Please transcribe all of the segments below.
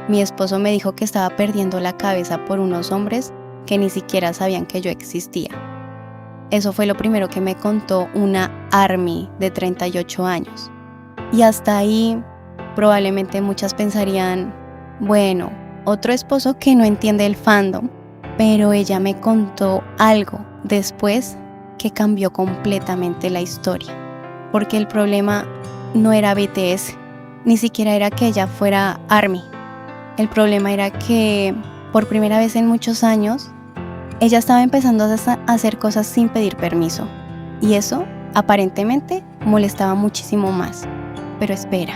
Mi esposo me dijo que estaba perdiendo la cabeza por unos hombres que ni siquiera sabían que yo existía. Eso fue lo primero que me contó una Army de 38 años. Y hasta ahí probablemente muchas pensarían, bueno, otro esposo que no entiende el fandom. Pero ella me contó algo después que cambió completamente la historia. Porque el problema no era BTS, ni siquiera era que ella fuera Army. El problema era que por primera vez en muchos años, ella estaba empezando a hacer cosas sin pedir permiso. Y eso, aparentemente, molestaba muchísimo más. Pero espera,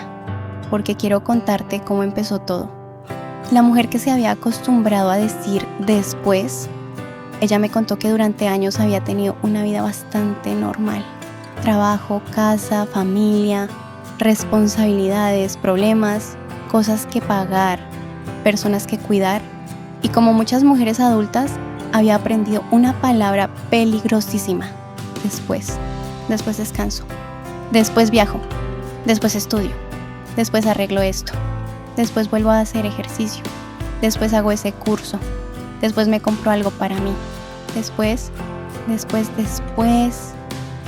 porque quiero contarte cómo empezó todo. La mujer que se había acostumbrado a decir después, ella me contó que durante años había tenido una vida bastante normal. Trabajo, casa, familia, responsabilidades, problemas, cosas que pagar, personas que cuidar. Y como muchas mujeres adultas, había aprendido una palabra peligrosísima. Después descanso, después viajo, después estudio, después arreglo esto, después vuelvo a hacer ejercicio, después hago ese curso, después me compro algo para mí, después.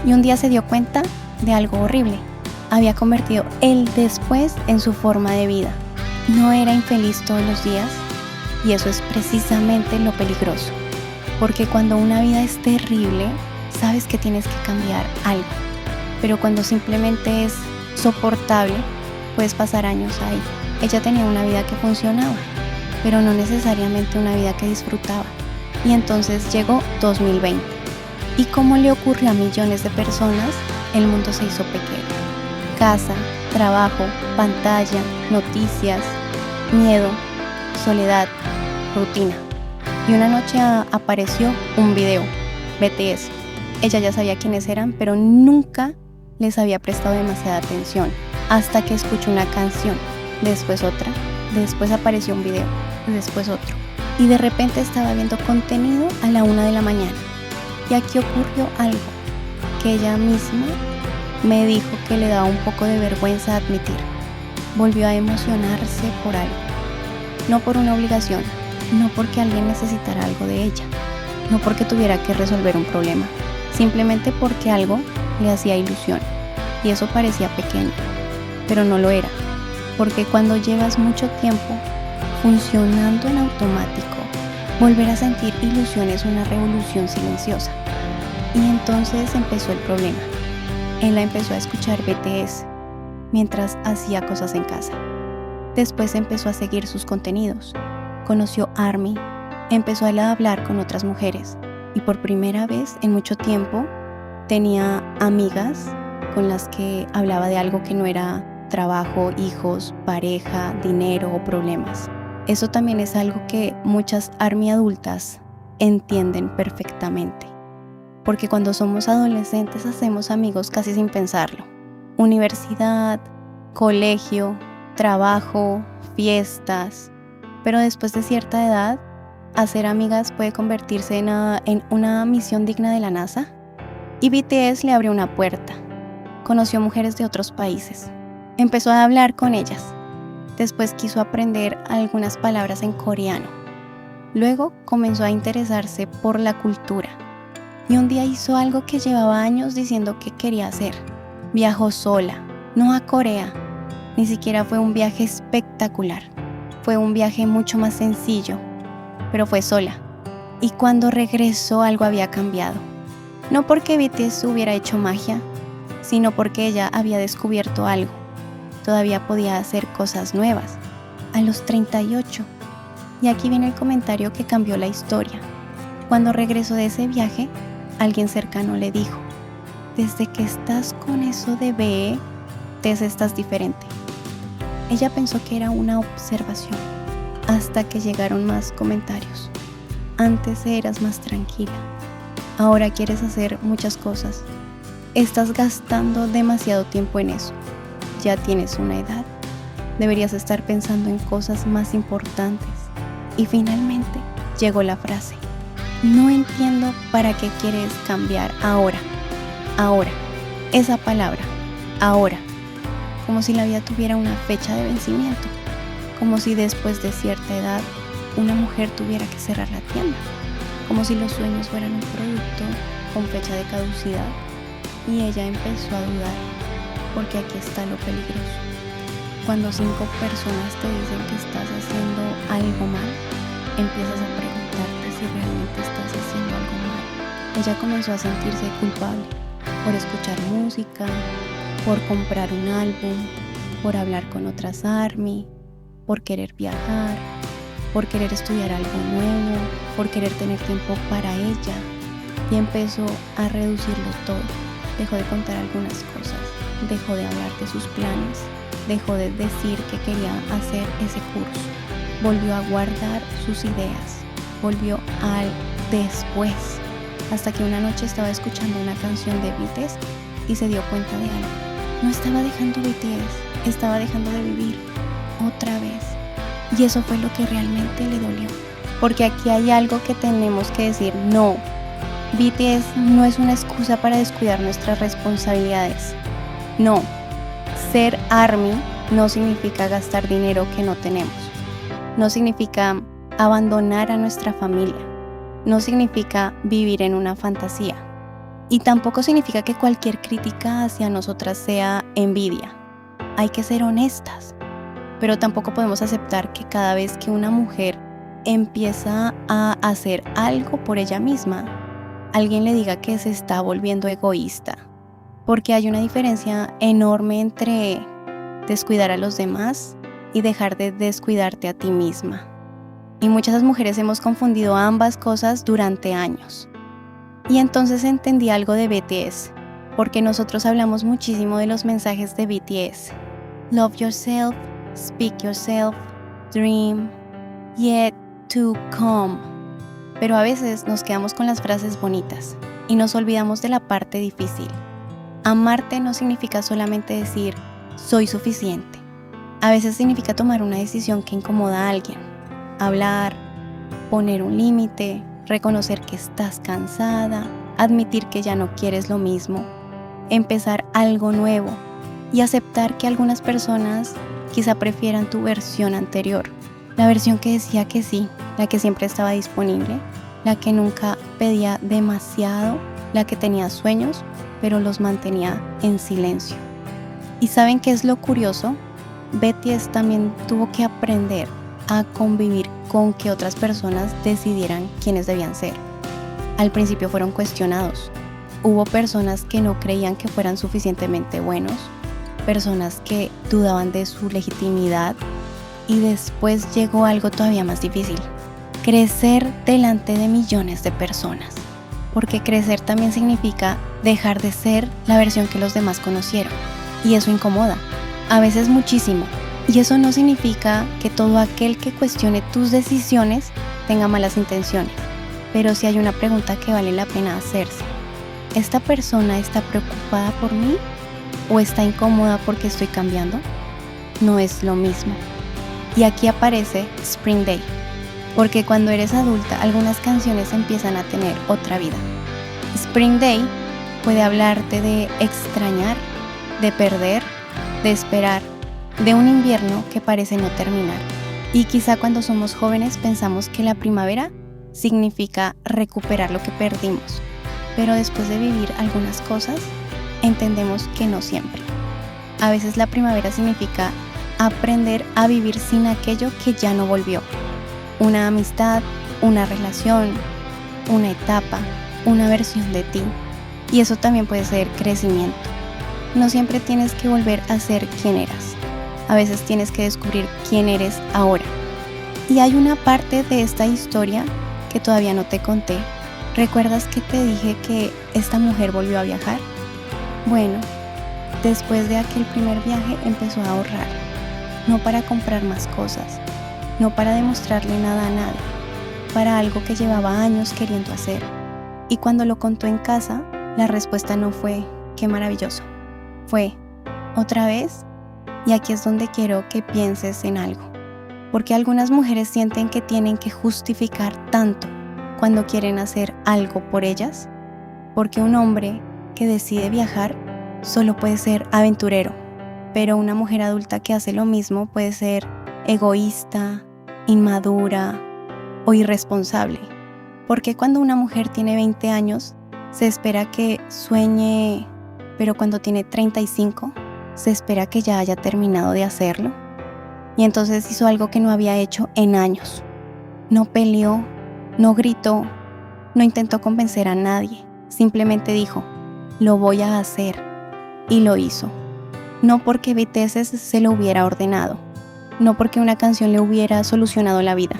Y un día se dio cuenta de algo horrible. Había convertido el después en su forma de vida. No era infeliz todos los días, y eso es precisamente lo peligroso. Porque cuando una vida es terrible, sabes que tienes que cambiar algo. Pero cuando simplemente es soportable, puedes pasar años ahí. Ella tenía una vida que funcionaba, pero no necesariamente una vida que disfrutaba. Y entonces llegó 2020. Y como le ocurrió a millones de personas, el mundo se hizo pequeño. Casa, trabajo, pantalla, noticias, miedo, soledad, rutina. Y una noche apareció un video, BTS. Ella ya sabía quiénes eran, pero nunca les había prestado demasiada atención, hasta que escuchó una canción, después otra, después apareció un video, después otro. Y de repente estaba viendo contenido a la 1 de la mañana. Y aquí ocurrió algo que ella misma me dijo que le daba un poco de vergüenza admitir. Volvió a emocionarse por algo, no por una obligación, no porque alguien necesitara algo de ella, no porque tuviera que resolver un problema, simplemente porque algo le hacía ilusión. Y eso parecía pequeño, pero no lo era, porque cuando llevas mucho tiempo funcionando en automático, volver a sentir ilusión es una revolución silenciosa. Y entonces empezó el problema. Ella empezó a escuchar BTS mientras hacía cosas en casa. Después empezó a seguir sus contenidos. Conoció ARMY, empezó a hablar con otras mujeres y por primera vez en mucho tiempo tenía amigas con las que hablaba de algo que no era trabajo, hijos, pareja, dinero o problemas. Eso también es algo que muchas ARMY adultas entienden perfectamente, porque cuando somos adolescentes hacemos amigos casi sin pensarlo. Universidad, colegio, trabajo, fiestas. Pero después de cierta edad, hacer amigas puede convertirse en una misión digna de la NASA. Y BTS le abrió una puerta. Conoció mujeres de otros países. Empezó a hablar con ellas. Después quiso aprender algunas palabras en coreano. Luego comenzó a interesarse por la cultura. Y un día hizo algo que llevaba años diciendo que quería hacer. Viajó sola, no a Corea. Ni siquiera fue un viaje espectacular. Fue un viaje mucho más sencillo, pero fue sola. Y cuando regresó algo había cambiado. No porque BTS hubiera hecho magia, sino porque ella había descubierto algo. Todavía podía hacer cosas nuevas, a los 38. Y aquí viene el comentario que cambió la historia. Cuando regresó de ese viaje, alguien cercano le dijo: desde que estás con eso de BTS estás diferente. Ella pensó que era una observación, hasta que llegaron más comentarios. Antes eras más tranquila, ahora quieres hacer muchas cosas. Estás gastando demasiado tiempo en eso. Ya tienes una edad, deberías estar pensando en cosas más importantes. Y finalmente llegó la frase: no entiendo para qué quieres cambiar ahora. Ahora, esa palabra, ahora, como si la vida tuviera una fecha de vencimiento. como si después de cierta edad una mujer tuviera que cerrar la tienda, como si los sueños fueran un producto con fecha de caducidad. Y ella empezó a dudar, porque aquí está lo peligroso. Cuando 5 personas te dicen que estás haciendo algo mal, empiezas a preguntarte si realmente estás haciendo algo mal. Ella comenzó a sentirse culpable por escuchar música, por comprar un álbum, por hablar con otras ARMY, por querer viajar, por querer estudiar algo nuevo, por querer tener tiempo para ella. Y empezó a reducirlo todo. Dejó de contar algunas cosas, dejó de hablar de sus planes, dejó de decir que quería hacer ese curso. Volvió a guardar sus ideas, volvió al después, hasta que una noche estaba escuchando una canción de BTS y se dio cuenta de algo. No estaba dejando BTS, estaba dejando de vivir otra vez. Y eso fue lo que realmente le dolió. Porque aquí hay algo que tenemos que decir: no, BTS no es una excusa para descuidar nuestras responsabilidades. No, ser ARMY no significa gastar dinero que no tenemos. No significa abandonar a nuestra familia. No significa vivir en una fantasía. Y tampoco significa que cualquier crítica hacia nosotras sea envidia. Hay que ser honestas. Pero tampoco podemos aceptar que cada vez que una mujer empieza a hacer algo por ella misma, alguien le diga que se está volviendo egoísta. Porque hay una diferencia enorme entre descuidar a los demás y dejar de descuidarte a ti misma. Y muchas mujeres hemos confundido ambas cosas durante años. Y entonces entendí algo de BTS, porque nosotros hablamos muchísimo de los mensajes de BTS. Love yourself, speak yourself, dream, yet to come. Pero a veces nos quedamos con las frases bonitas y nos olvidamos de la parte difícil. Amarte no significa solamente decir soy suficiente. A veces significa tomar una decisión que incomoda a alguien. Hablar, poner un límite, reconocer que estás cansada, admitir que ya no quieres lo mismo, empezar algo nuevo y aceptar que algunas personas quizá prefieran tu versión anterior. La versión que decía que sí, la que siempre estaba disponible, la que nunca pedía demasiado, la que tenía sueños, pero los mantenía en silencio. ¿Y saben qué es lo curioso? BTS también tuvo que aprender a convivir con que otras personas decidieran quiénes debían ser. Al principio fueron cuestionados. Hubo personas que no creían que fueran suficientemente buenos, personas que dudaban de su legitimidad, y después llegó algo todavía más difícil: crecer delante de millones de personas. Porque crecer también significa dejar de ser la versión que los demás conocieron. Y eso incomoda, a veces muchísimo. Y eso no significa que todo aquel que cuestione tus decisiones tenga malas intenciones. Pero sí hay una pregunta que vale la pena hacerse: ¿esta persona está preocupada por mí o está incómoda porque estoy cambiando? No es lo mismo. Y aquí aparece Spring Day, porque cuando eres adulta algunas canciones empiezan a tener otra vida. Spring Day puede hablarte de extrañar, de perder, de esperar, de un invierno que parece no terminar. Y quizá cuando somos jóvenes pensamos que la primavera significa recuperar lo que perdimos, pero después de vivir algunas cosas entendemos que no siempre. A veces la primavera significa aprender a vivir sin aquello que ya no volvió. Una amistad, una relación, una etapa, una versión de ti. Y eso también puede ser crecimiento. No siempre tienes que volver a ser quien eras. A veces tienes que descubrir quién eres ahora. Y hay una parte de esta historia que todavía no te conté. ¿Recuerdas que te dije que esta mujer volvió a viajar? Bueno, después de aquel primer viaje empezó a ahorrar. No para comprar más cosas, no para demostrarle nada a nadie, para algo que llevaba años queriendo hacer. Y cuando lo contó en casa, la respuesta no fue «qué maravilloso», fue «otra vez». Y aquí es donde quiero que pienses en algo, porque algunas mujeres sienten que tienen que justificar tanto cuando quieren hacer algo por ellas, porque un hombre que decide viajar solo puede ser aventurero, pero una mujer adulta que hace lo mismo puede ser egoísta, inmadura o irresponsable. Porque cuando una mujer tiene 20 años, se espera que sueñe, pero cuando tiene 35, se espera que ya haya terminado de hacerlo. Y entonces hizo algo que no había hecho en años. No peleó, no gritó, no intentó convencer a nadie. Simplemente dijo, lo voy a hacer. Y lo hizo. No porque BTS se lo hubiera ordenado, no porque una canción le hubiera solucionado la vida,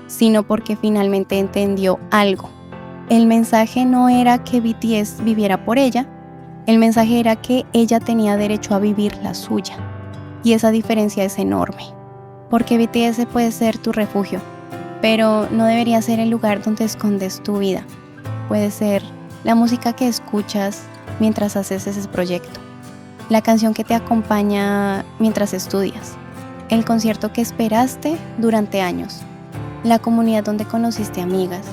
sino porque finalmente entendió algo. El mensaje no era que BTS viviera por ella, el mensaje era que ella tenía derecho a vivir la suya. Y esa diferencia es enorme, porque BTS puede ser tu refugio, pero no debería ser el lugar donde escondes tu vida. Puede ser la música que escuchas mientras haces ese proyecto, la canción que te acompaña mientras estudias, el concierto que esperaste durante años, la comunidad donde conociste amigas,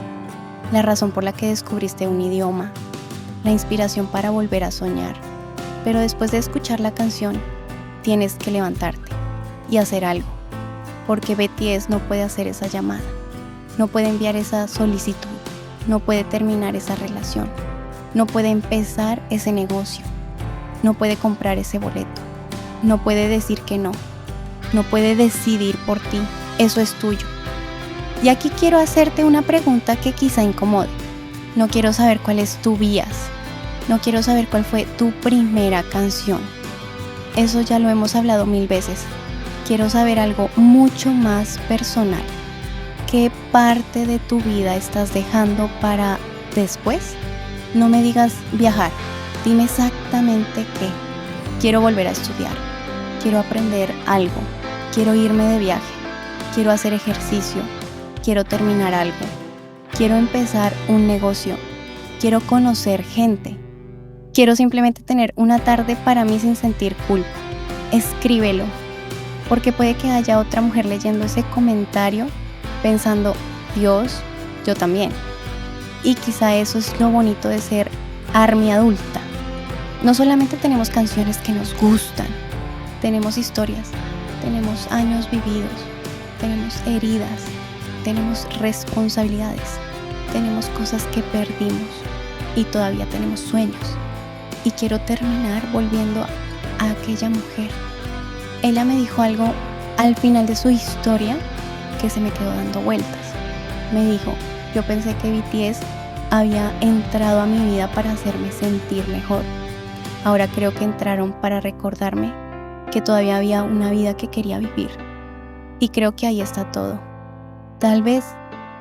la razón por la que descubriste un idioma, la inspiración para volver a soñar. Pero después de escuchar la canción, tienes que levantarte y hacer algo, porque BTS no puede hacer esa llamada, no puede enviar esa solicitud, no puede terminar esa relación, no puede empezar ese negocio, no puede comprar ese boleto, no puede decir que no, no puede decidir por ti, eso es tuyo. Y aquí quiero hacerte una pregunta que quizá incomode. No quiero saber cuál es tu bias, no quiero saber cuál fue tu primera canción. Eso ya lo hemos hablado 1000 veces. Quiero saber algo mucho más personal. ¿Qué parte de tu vida estás dejando para después? No me digas viajar, dime exactamente qué. Quiero volver a estudiar, quiero aprender algo, quiero irme de viaje, quiero hacer ejercicio, quiero terminar algo, quiero empezar un negocio, quiero conocer gente, quiero simplemente tener una tarde para mí sin sentir culpa. Escríbelo, porque puede que haya otra mujer leyendo ese comentario pensando, Dios, yo también. Y quizá eso es lo bonito de ser ARMY adulta. No solamente tenemos canciones que nos gustan, tenemos historias, tenemos años vividos, tenemos heridas, tenemos responsabilidades, tenemos cosas que perdimos y todavía tenemos sueños. Y quiero terminar volviendo a aquella mujer. Ella me dijo algo al final de su historia que se me quedó dando vueltas. Me dijo, yo pensé que BTS había entrado a mi vida para hacerme sentir mejor. Ahora creo que entraron para recordarme que todavía había una vida que quería vivir. Y creo que ahí está todo. Tal vez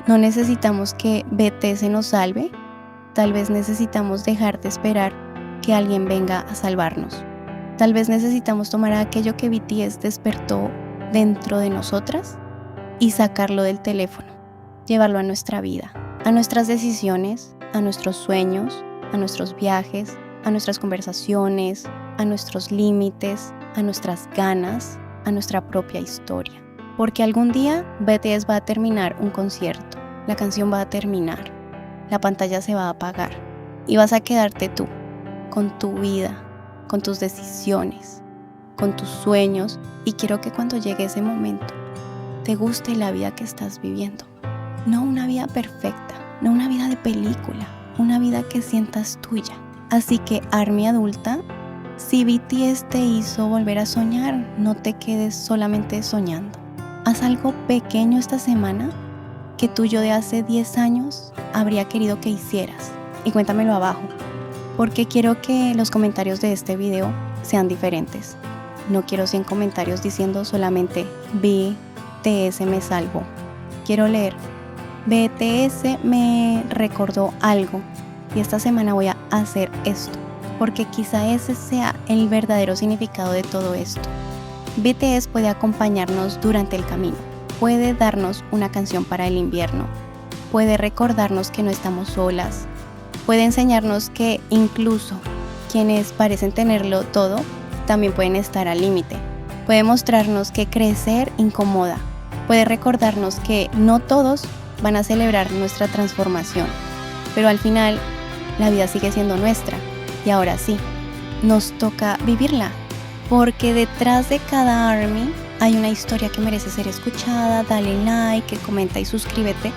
no necesitamos que BTS nos salve, tal vez necesitamos dejar de esperar que alguien venga a salvarnos. Tal vez necesitamos tomar aquello que BTS despertó dentro de nosotras y sacarlo del teléfono, llevarlo a nuestra vida, a nuestras decisiones, a nuestros sueños, a nuestros viajes, a nuestras conversaciones, a nuestros límites, a nuestras ganas, a nuestra propia historia. Porque algún día BTS va a terminar un concierto, la canción va a terminar, la pantalla se va a apagar y vas a quedarte tú, con tu vida, con tus decisiones, con tus sueños, y quiero que cuando llegue ese momento te guste la vida que estás viviendo. No una vida perfecta, no una vida de película, una vida que sientas tuya. Así que ARMY adulta, si BTS te hizo volver a soñar, no te quedes solamente soñando. Haz algo pequeño esta semana que tu yo de hace 10 años habría querido que hicieras. Y cuéntamelo abajo, porque quiero que los comentarios de este video sean diferentes. No quiero 100 comentarios diciendo solamente BTS me salvó. Quiero leer, BTS me recordó algo y esta semana voy a hacer esto, porque quizá ese sea el verdadero significado de todo esto. BTS puede acompañarnos durante el camino, puede darnos una canción para el invierno, puede recordarnos que no estamos solas, puede enseñarnos que incluso quienes parecen tenerlo todo también pueden estar al límite, puede mostrarnos que crecer incomoda, puede recordarnos que no todos van a celebrar nuestra transformación, pero al final la vida sigue siendo nuestra y ahora sí, nos toca vivirla, porque detrás de cada ARMY hay una historia que merece ser escuchada, dale like, comenta y suscríbete